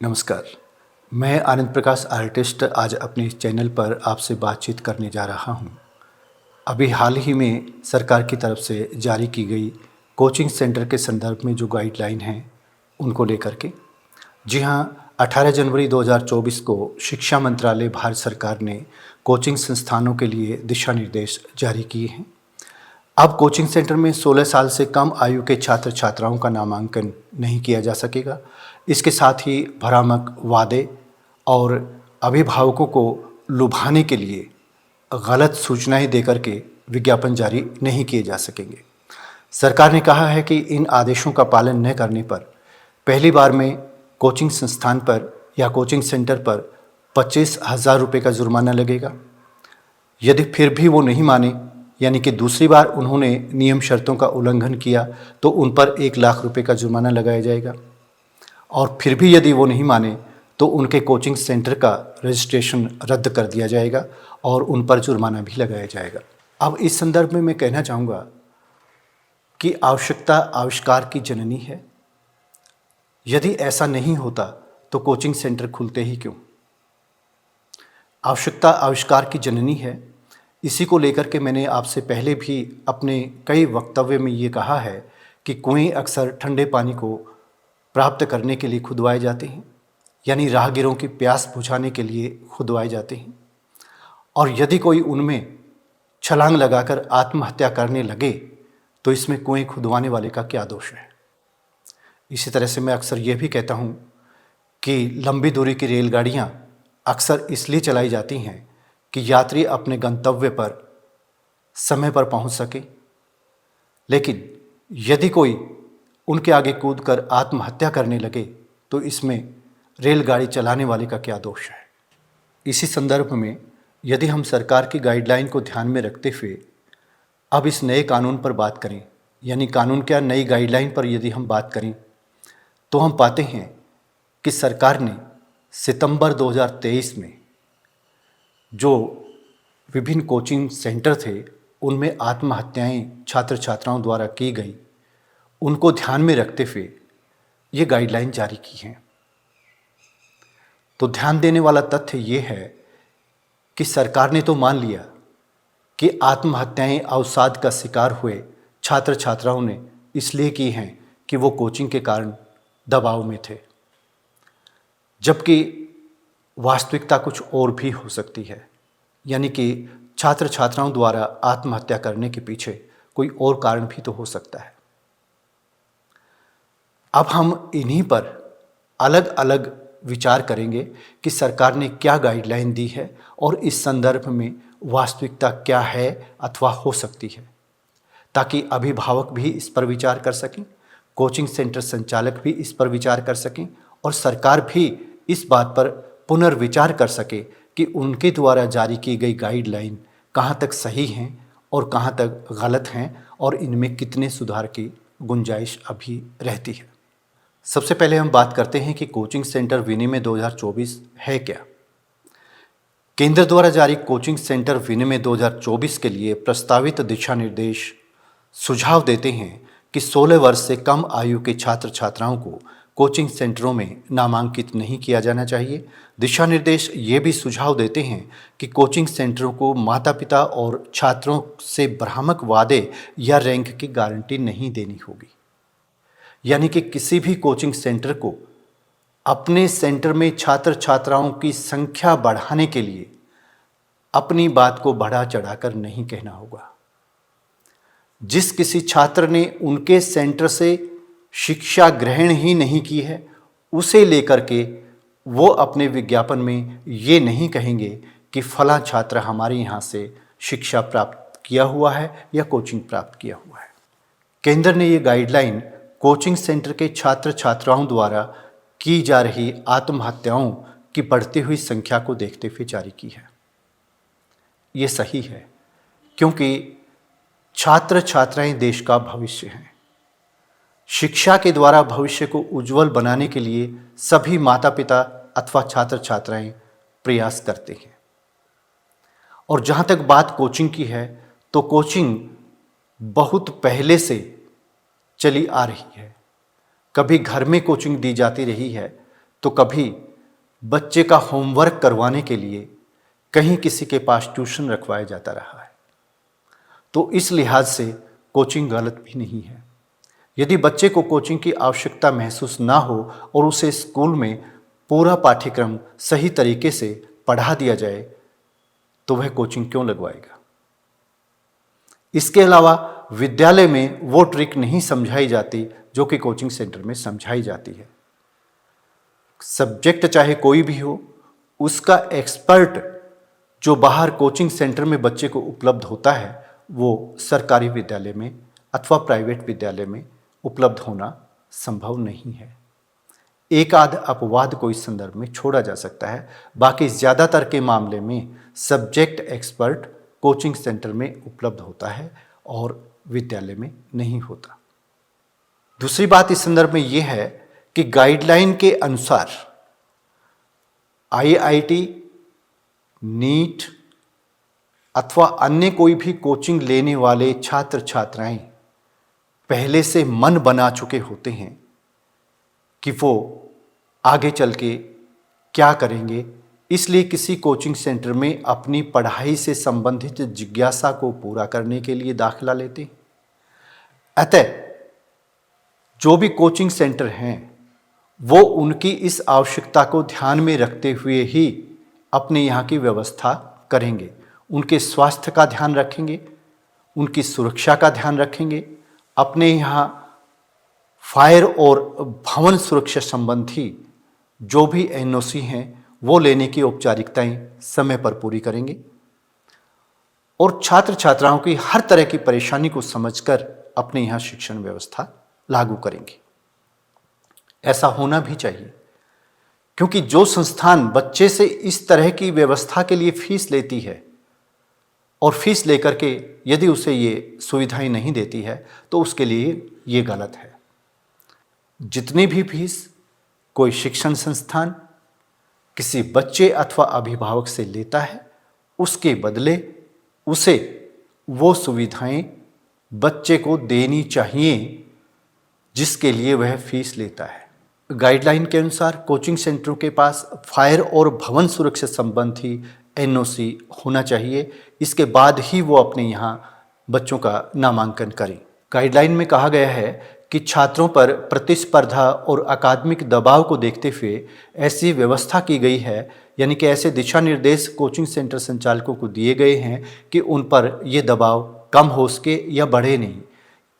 नमस्कार। मैं आनंद प्रकाश आर्टिस्ट आज अपने इस चैनल पर आपसे बातचीत करने जा रहा हूँ। अभी हाल ही में सरकार की तरफ से जारी की गई कोचिंग सेंटर के संदर्भ में जो गाइडलाइन हैं उनको लेकर के। जी हाँ, 18 जनवरी 2024 को शिक्षा मंत्रालय भारत सरकार ने कोचिंग संस्थानों के लिए दिशा निर्देश जारी किए हैं। अब कोचिंग सेंटर में 16 साल से कम आयु के छात्र छात्राओं का नामांकन नहीं किया जा सकेगा। इसके साथ ही भ्रामक वादे और अभिभावकों को लुभाने के लिए गलत सूचनाएं देकर के विज्ञापन जारी नहीं किए जा सकेंगे। सरकार ने कहा है कि इन आदेशों का पालन न करने पर पहली बार में कोचिंग संस्थान पर या कोचिंग सेंटर पर 25,000 रुपये का जुर्माना लगेगा। यदि फिर भी वो नहीं माने, यानी कि दूसरी बार उन्होंने नियम शर्तों का उल्लंघन किया, तो उन पर 1 लाख रुपये का जुर्माना लगाया जाएगा। और फिर भी यदि वो नहीं माने तो उनके कोचिंग सेंटर का रजिस्ट्रेशन रद्द कर दिया जाएगा और उन पर जुर्माना भी लगाया जाएगा। अब इस संदर्भ में मैं कहना चाहूँगा कि आवश्यकता आविष्कार की जननी है। यदि ऐसा नहीं होता तो कोचिंग सेंटर खुलते ही क्यों? आवश्यकता आविष्कार की जननी है। इसी को लेकर के मैंने आपसे पहले भी अपने कई वक्तव्य में ये कहा है कि कुएं अक्सर ठंडे पानी को प्राप्त करने के लिए खुदवाए जाते हैं, यानी राहगीरों की प्यास बुझाने के लिए खुदवाए जाते हैं। और यदि कोई उनमें छलांग लगाकर आत्महत्या करने लगे तो इसमें कुएं खुदवाने वाले का क्या दोष है? इसी तरह से मैं अक्सर ये भी कहता हूँ कि लंबी दूरी की रेलगाड़ियाँ अक्सर इसलिए चलाई जाती हैं कि यात्री अपने गंतव्य पर समय पर पहुँच सके, लेकिन यदि कोई उनके आगे कूदकर आत्महत्या करने लगे तो इसमें रेलगाड़ी चलाने वाले का क्या दोष है? इसी संदर्भ में यदि हम सरकार की गाइडलाइन को ध्यान में रखते हुए अब इस नए कानून पर बात करें, यानी कानून क्या नई गाइडलाइन पर यदि हम बात करें, तो हम पाते हैं कि सरकार ने सितंबर 2023 में जो विभिन्न कोचिंग सेंटर थे उनमें आत्महत्याएं छात्र छात्राओं द्वारा की गई, उनको ध्यान में रखते हुए ये गाइडलाइन जारी की हैं। तो ध्यान देने वाला तथ्य ये है कि सरकार ने तो मान लिया कि आत्महत्याएं अवसाद का शिकार हुए छात्र छात्राओं ने इसलिए की हैं कि वो कोचिंग के कारण दबाव में थे, जबकि वास्तविकता कुछ और भी हो सकती है, यानी कि छात्र छात्राओं द्वारा आत्महत्या करने के पीछे कोई और कारण भी तो हो सकता है। अब हम इन्हीं पर अलग अलग विचार करेंगे कि सरकार ने क्या गाइडलाइन दी है और इस संदर्भ में वास्तविकता क्या है अथवा हो सकती है, ताकि अभिभावक भी इस पर विचार कर सकें, कोचिंग सेंटर संचालक भी इस पर विचार कर सकें और सरकार भी इस बात पर पुनर्विचार कर सके कि उनके द्वारा जारी की गई गाइडलाइन कहाँ तक सही हैं और कहाँ तक गलत हैं और इनमें कितने सुधार की गुंजाइश अभी रहती है। सबसे पहले हम बात करते हैं कि कोचिंग सेंटर विनिमय 2024 है क्या। केंद्र द्वारा जारी कोचिंग सेंटर विनिमय 2024 के लिए प्रस्तावित दिशा निर्देश सुझाव देते हैं कि 16 वर्ष से कम आयु के छात्र छात्राओं को कोचिंग सेंटरों में नामांकित नहीं किया जाना चाहिए। दिशा निर्देश ये भी सुझाव देते हैं कि कोचिंग सेंटरों को माता पिता और छात्रों से भ्रामक वादे या रैंक की गारंटी नहीं देनी होगी, यानी कि किसी भी कोचिंग सेंटर को अपने सेंटर में छात्र छात्राओं की संख्या बढ़ाने के लिए अपनी बात को बढ़ा चढ़ाकर नहीं कहना होगा। जिस किसी छात्र ने उनके सेंटर से शिक्षा ग्रहण ही नहीं की है, उसे लेकर के वो अपने विज्ञापन में ये नहीं कहेंगे कि फला छात्र हमारे यहाँ से शिक्षा प्राप्त किया हुआ है या कोचिंग प्राप्त किया हुआ है। केंद्र ने ये गाइडलाइन कोचिंग सेंटर के छात्र छात्राओं द्वारा की जा रही आत्महत्याओं की बढ़ती हुई संख्या को देखते हुए जारी की है। ये सही है, क्योंकि छात्र छात्राएं देश का भविष्य हैं। शिक्षा के द्वारा भविष्य को उज्जवल बनाने के लिए सभी माता पिता अथवा छात्र छात्राएं प्रयास करते हैं। और जहाँ तक बात कोचिंग की है, तो कोचिंग बहुत पहले से चली आ रही है। कभी घर में कोचिंग दी जाती रही है, तो कभी बच्चे का होमवर्क करवाने के लिए कहीं किसी के पास ट्यूशन रखवाया जाता रहा है। तो इस लिहाज से कोचिंग गलत भी नहीं है। यदि बच्चे को कोचिंग की आवश्यकता महसूस ना हो और उसे स्कूल में पूरा पाठ्यक्रम सही तरीके से पढ़ा दिया जाए तो वह कोचिंग क्यों लगवाएगा। इसके अलावा विद्यालय में वो ट्रिक नहीं समझाई जाती जो कि कोचिंग सेंटर में समझाई जाती है। सब्जेक्ट चाहे कोई भी हो, उसका एक्सपर्ट जो बाहर कोचिंग सेंटर में बच्चे को उपलब्ध होता है वो सरकारी विद्यालय में अथवा प्राइवेट विद्यालय में उपलब्ध होना संभव नहीं है। एक आध अपवाद को इस संदर्भ में छोड़ा जा सकता है, बाकी ज़्यादातर के मामले में सब्जेक्ट एक्सपर्ट कोचिंग सेंटर में उपलब्ध होता है और विद्यालय में नहीं होता। दूसरी बात इस संदर्भ में यह है कि गाइडलाइन के अनुसार आईआईटी, नीट अथवा अन्य कोई भी कोचिंग लेने वाले छात्र छात्राएं पहले से मन बना चुके होते हैं कि वो आगे चल के क्या करेंगे, इसलिए किसी कोचिंग सेंटर में अपनी पढ़ाई से संबंधित जिज्ञासा को पूरा करने के लिए दाखिला लेते हैं। अतः जो भी कोचिंग सेंटर हैं वो उनकी इस आवश्यकता को ध्यान में रखते हुए ही अपने यहाँ की व्यवस्था करेंगे। उनके स्वास्थ्य का ध्यान रखेंगे, उनकी सुरक्षा का ध्यान रखेंगे, अपने यहाँ फायर और भवन सुरक्षा संबंधी जो भी एनओसी हैं वो लेने की औपचारिकताएं समय पर पूरी करेंगे और छात्र छात्राओं की हर तरह की परेशानी को समझकर अपने यहाँ शिक्षण व्यवस्था लागू करेंगे। ऐसा होना भी चाहिए, क्योंकि जो संस्थान बच्चे से इस तरह की व्यवस्था के लिए फीस लेती है और फीस लेकर के यदि उसे ये सुविधाएं नहीं देती है तो उसके लिए ये गलत है। जितनी भी फीस कोई शिक्षण संस्थान किसी बच्चे अथवा अभिभावक से लेता है, उसके बदले उसे वो सुविधाएं बच्चे को देनी चाहिए जिसके लिए वह फीस लेता है। गाइडलाइन के अनुसार कोचिंग सेंटरों के पास फायर और भवन सुरक्षा संबंधी एनओसी होना चाहिए। इसके बाद ही वो अपने यहाँ बच्चों का नामांकन करें। गाइडलाइन में कहा गया है कि छात्रों पर प्रतिस्पर्धा और अकादमिक दबाव को देखते हुए ऐसी व्यवस्था की गई है, यानी कि ऐसे दिशा निर्देश कोचिंग सेंटर संचालकों को दिए गए हैं कि उन पर ये दबाव कम हो सके या बढ़े नहीं।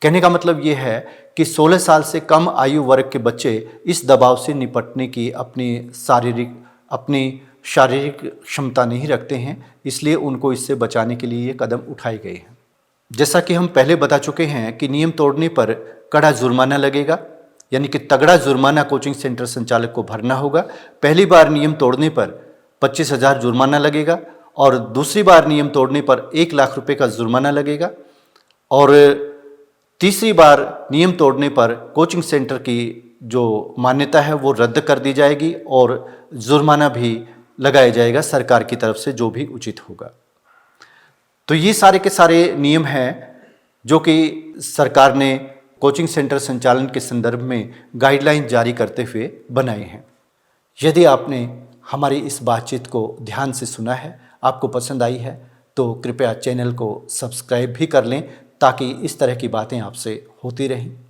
कहने का मतलब ये है कि 16 साल से कम आयु वर्ग के बच्चे इस दबाव से निपटने की अपनी शारीरिक क्षमता नहीं रखते हैं, इसलिए उनको इससे बचाने के लिए ये कदम उठाए गए हैं। जैसा कि हम पहले बता चुके हैं कि नियम तोड़ने पर कड़ा जुर्माना लगेगा, यानी कि तगड़ा जुर्माना कोचिंग सेंटर संचालक को भरना होगा। पहली बार नियम तोड़ने पर 25,000 जुर्माना लगेगा और दूसरी बार नियम तोड़ने पर 1 लाख रुपए का जुर्माना लगेगा और तीसरी बार नियम तोड़ने पर कोचिंग सेंटर की जो मान्यता है वो रद्द कर दी जाएगी और जुर्माना भी लगाया जाएगा सरकार की तरफ से, जो भी उचित होगा। तो ये सारे के सारे नियम हैं जो कि सरकार ने कोचिंग सेंटर संचालन के संदर्भ में गाइडलाइन जारी करते हुए बनाए हैं। यदि आपने हमारी इस बातचीत को ध्यान से सुना है, आपको पसंद आई है, तो कृपया चैनल को सब्सक्राइब भी कर लें ताकि इस तरह की बातें आपसे होती रहें।